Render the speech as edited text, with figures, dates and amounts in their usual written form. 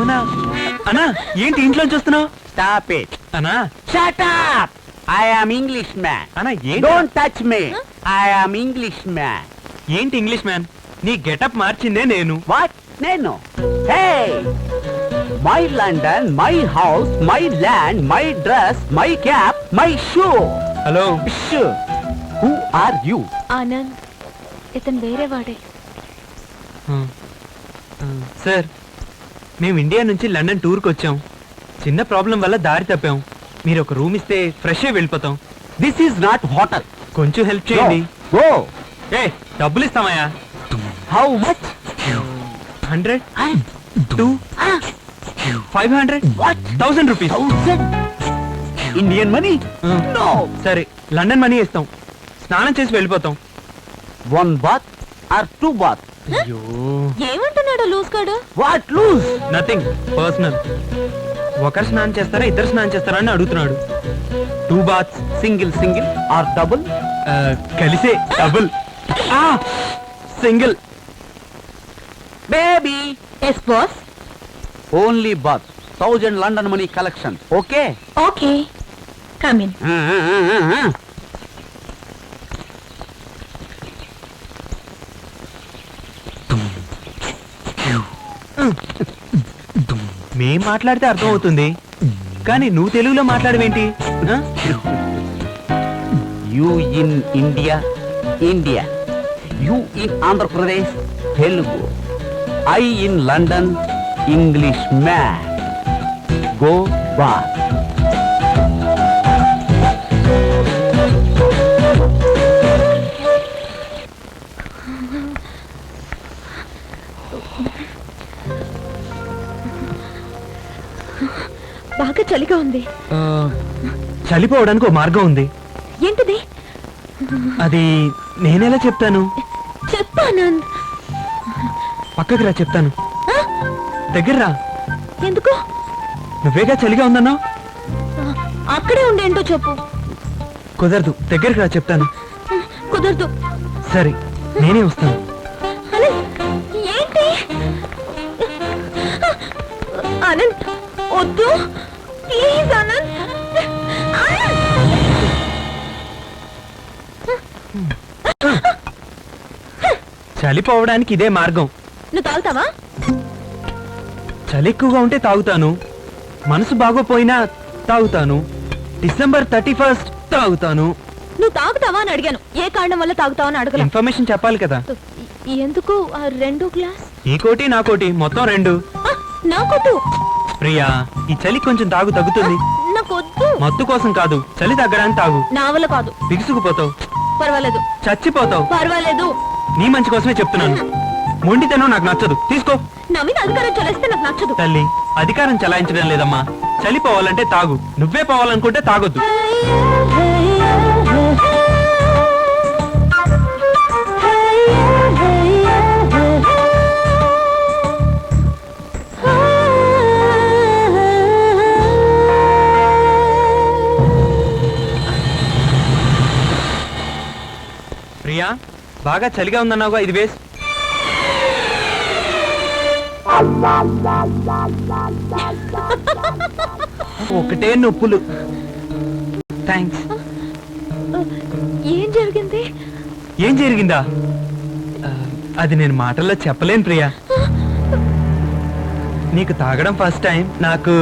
అవునా అన్నా? ఏంటి ఇంట్లో చూస్తున్నావు? Stop it. అన్నా Shut up. I am Englishman. అన్నా ఏంటి? Don't touch me. I am Englishman. ఏంటి ఇంగ్లీష్ మ్యాన్? నీ గెటప్ మార్చిందే నేను. What? Neno. Hey. My London, my house, my land, my dress, my cap, my shoe. Hello. Shoe. Who are you? Anand, ఇతను వేరే వాడే. Sir, మేము India నుంచి London టూర్కి వచ్చాం. చిన్న ప్రాబ్లం వల్ల దారి తప్పాం. మీరు ఒక రూమ్ ఇస్తే ఫ్రెష్ అయి వెళ్ళిపోతాం. This is not hotel. కొంచెం హెల్ప్ చేయండి. Go. ఏ డబ్బులు ఇస్తామయ్యా. How much? 100, 2, 500, What? 1000 rupees. 1000? Indian money? No. సరే, లండన్ మనీ ఇస్తాం. స్నానం చేసి వెళ్ళిపోతాం. 1 bath or 2 bath? అయ్యో, ఏమంటున్నాడు లూజ్ గాడు? What lose? Nothing personal. ఒకరు స్నానం చేస్తారా ఇద్దరు స్నానం చేస్తారా అని అడుగుతున్నాడు. 2 బాత్స్. Single or double? కలిసే double. Single. Baby. Yes boss. Only bath. 1000 London money collection. Okay? Okay, come in. మేం మాట్లాడితే అర్థం అవుతుంది, కానీ నువ్వు తెలుగులో మాట్లాడవేంటి? You in India? India. You in Andhra Pradesh? Telugu. I in London? English man. Go bath. బాగా చలిగా ఉంది. చలిపోవడానికి ఒక మార్గం ఉంది. ఏంటిది? అది నేనెలా చెప్తాను? చెప్పు ఆనంద్. పక్కకి రా చెప్తాను. దగ్గర రా. ఎందుకు? నువ్వేగా చలిగా ఉందన్నావు. అక్కడే ఉండేంటో చెప్పు. కుదరదు, దగ్గరికి రా చెప్తాను. కుదరదు. సరే, నేనే వస్తాను. ఆనంద్, ఏంటి? ఆనంద్ వద్దు ప్లీజ్. ఆనంద్, చలిపోవడానికి ఇదే మార్గం. నువ్వు తాగుతావా? చలి ఎక్కువగా ఉంటే తాగుతాను, మనసు బాగోపోయినా తాగుతాను, డిసెంబర్ 31 తాగుతాను. నువ్వు తాగుతావా అని అడిగాను, ఏ కారణం వల్ల తాగుతావా అని అడగలేదు. ఇన్ఫర్మేషన్ చెప్పాలి కదా. ఎందుకు ఆ 2 గ్లాస్? ఈ కోటి నా కోటి మొత్తం 2. నాకొద్దు ప్రియా, ఈ చలి కొంచెం తాగు, తగ్గుతుంది. నాకొద్దు. మత్తు కోసం కాదు, చలి తగ్గడానికి తాగు. నా వల్ల కాదు. బిగుసుకుపోతావు, పర్వాలేదు. చచ్చిపోతావు. పర్వాలేదు. నీ మంచి కోసమే చెప్తున్నాను. మొండితనం నాకు నచ్చదు, తీసుకో. నా మీద అధికారం చలేస్తే నాకు నచ్చదు. తల్లి, అధికారం చలాయించడం లేదమ్మా. చలిపోవాలంటే తాగు, నువ్వే పోవాలనుకుంటే తాగొద్దు. ప్రియా, బాగా చలిగా ఉందన్నావుగా, ఇది వేసి. ఒకటే నొప్పులు. థ్యాంక్స్. ఏం జరిగింది? ఏం జరిగిందా? అది నేను మాటల్లో చెప్పలేను ప్రియా. నీకు తాగడం ఫస్ట్ టైం, నాకు